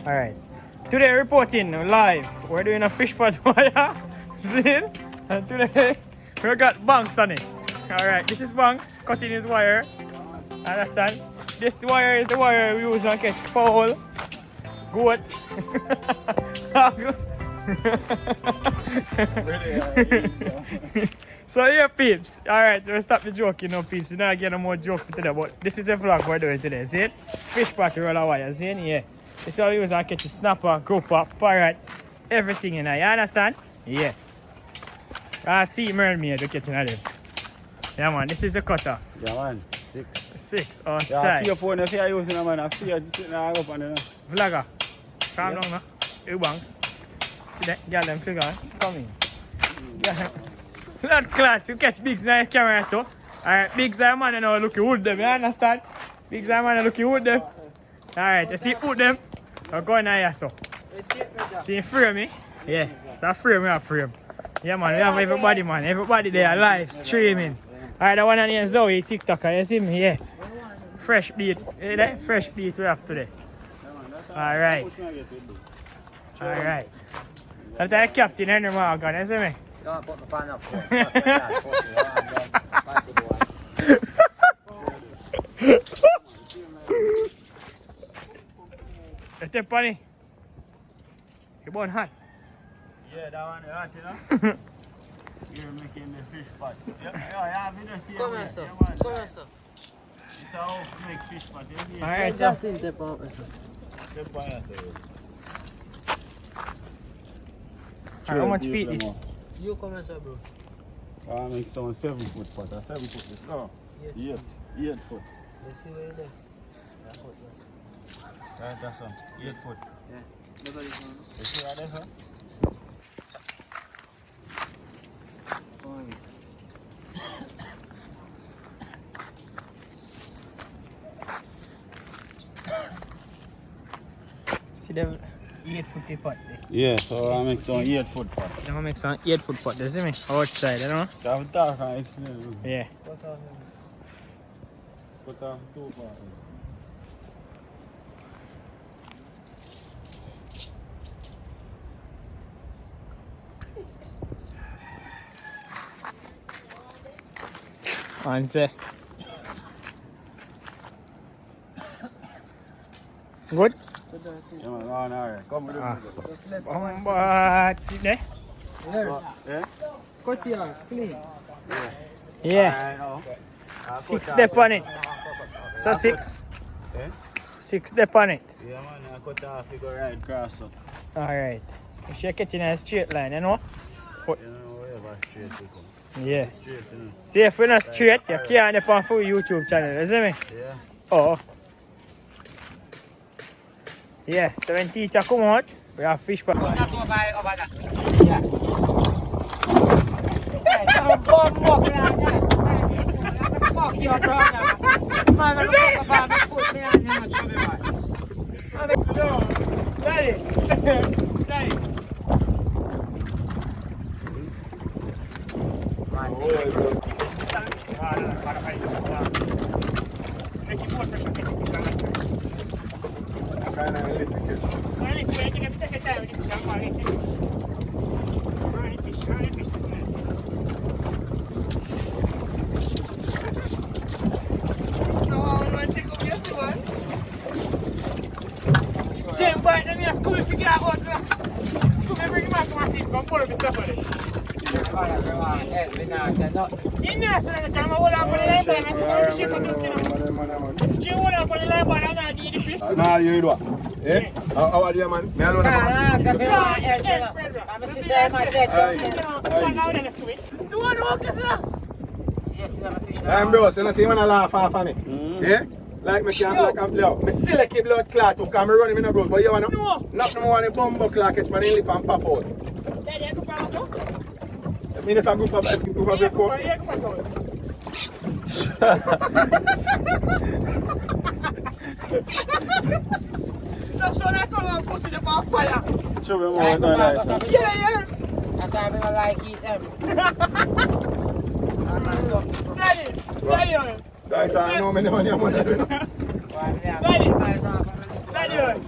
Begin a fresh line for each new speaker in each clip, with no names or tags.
Alright. Today reporting live. We're doing a Fishpot wire. See? And today we got Banks on it. Alright, this is Banks cutting his wire. Understand? This wire is the wire we use to catch fowl, goat. So yeah, peeps. Alright, so stop the joking now, peeps. You're not getting no more joke today, but this is the vlog we're doing today. See it? Fishpot roller wire, see it? Yeah. This is how we use to catch a snapper, grouper, parrot, everything in there. You understand? Yeah. See mermaid to catching them. Yeah man, this is the cutter.
Yeah man, 6
outside.
Yeah, 4 phone if you're using them man, I feel sitting there up on it.
Vlogger. Calm down now. You Banks. See that? Girl them figure. Come in. Yeah. Blood clots, you catch Biggs in the camera too. Alright, Biggs are man now look you wood them, you understand? Biggs are man look you wood them. Alright, you see wood them? We're going here so. See frame me? Yeah. So frame we have frame. Yeah man, we have everybody man. Everybody there live streaming. Alright, the one on here Zoe, TikToker, you see me? Yeah. Fresh beat. You know? Fresh beat we have today. Alright. Alright. That's the captain Henry Morgan, you see me?
Don't put the pan up for
You take funny? You born hot?
Yeah, that one hot, you know? You're making the fish pot. Yeah, I'm in the same way.
Come here, sir. Come here, sir.
It's how to make fish pot, you see?
Alright,
Just
so.
in the pump, sir.
Step on it,
How much feet is?
You come here, sir, bro.
I make some 7 foot pot. 7 foot is no. 8 foot.
Let's see where you're there.
Right, that's one. 8 foot.
Yeah. Look at this one.
You see right there, sir?
See them 8 foot pot there.
Yeah, so I make some 8 foot pot.
You know, make some 8 foot pot, you see me? Outside, you know?
So I'm talking.
Yeah.
Put on 2 pots.
Answer. Good?
Yeah, man, alright. Come with me.
There?
Yeah?
Cut here, clean.
Yeah.
Alright,
6 dep on it. So 6.
Eh?
6 dep on it.
Yeah, man, I cut off, you go right across. So.
Alright. If you're catching a straight line, you know?
You know, wherever straight you come.
Yeah.
Straight, you know.
See, if we're not straight, you can't dep on full YouTube channel, you see me?
Yeah.
Oh. Yeah, so when teacher come out, we have fish pot.
Not over there. Yeah. Hey, don't bum walk around there. Fuck you, bro. Man, I'm talking about my foot. Man, I'm not trouble, man.
No, Daddy. Daddy.
Nah, you do what? Eh? How are you, man? Me alone. Bro, so you see when I laugh off of me? Yeah? Like me can't like I'm blood. Me still like a blood clot to come running in a blood. But you wanna? No. Nothing more than a bumbo clot catch my lip and pop out.
Daddy, I could promise you.
I mean if I group of people.
That's what I call a pussy the on fire.
Show me more nice.
Yeah.
That's why I don't like it.
Daddy.
Guys, I know me know your money.
Daddy.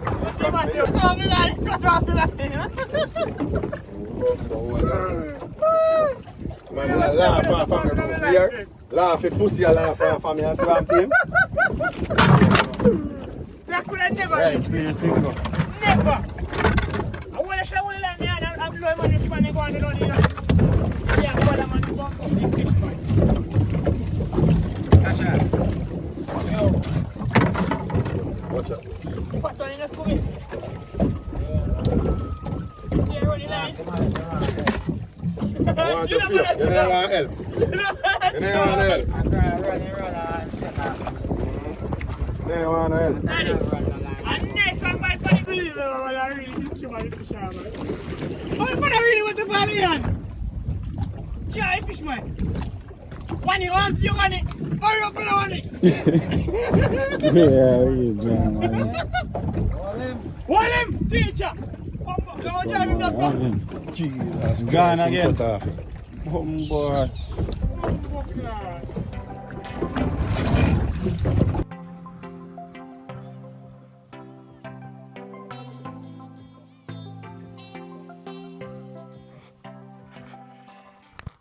Cut off the line, cut off the line.
Man, laugh off of me, bro. See here? Laugh, pussy, laugh off of me and swamp him.
That could have never
Right,
been.
clear single.
Never. I want to show you that man and blow him on this man and go on and on here. Yeah, but I'm on the bump of the fish fight.
Catch that.
Yo,
Watch out.
fat one in the school. You see her running line?
I want to feel. You don't want help. You don't want help. You don't want help.
And next one by funny believe I really just come out of the shower, man. Oh, but I really want to buy it on. Try fish, man. When you want, you want it. Hurry up and I want it.
Yeah, you man.
Hold him, teacher. Don't drive him that far.
Jesus. Gone again.
Cut off.
Boy.
Oh,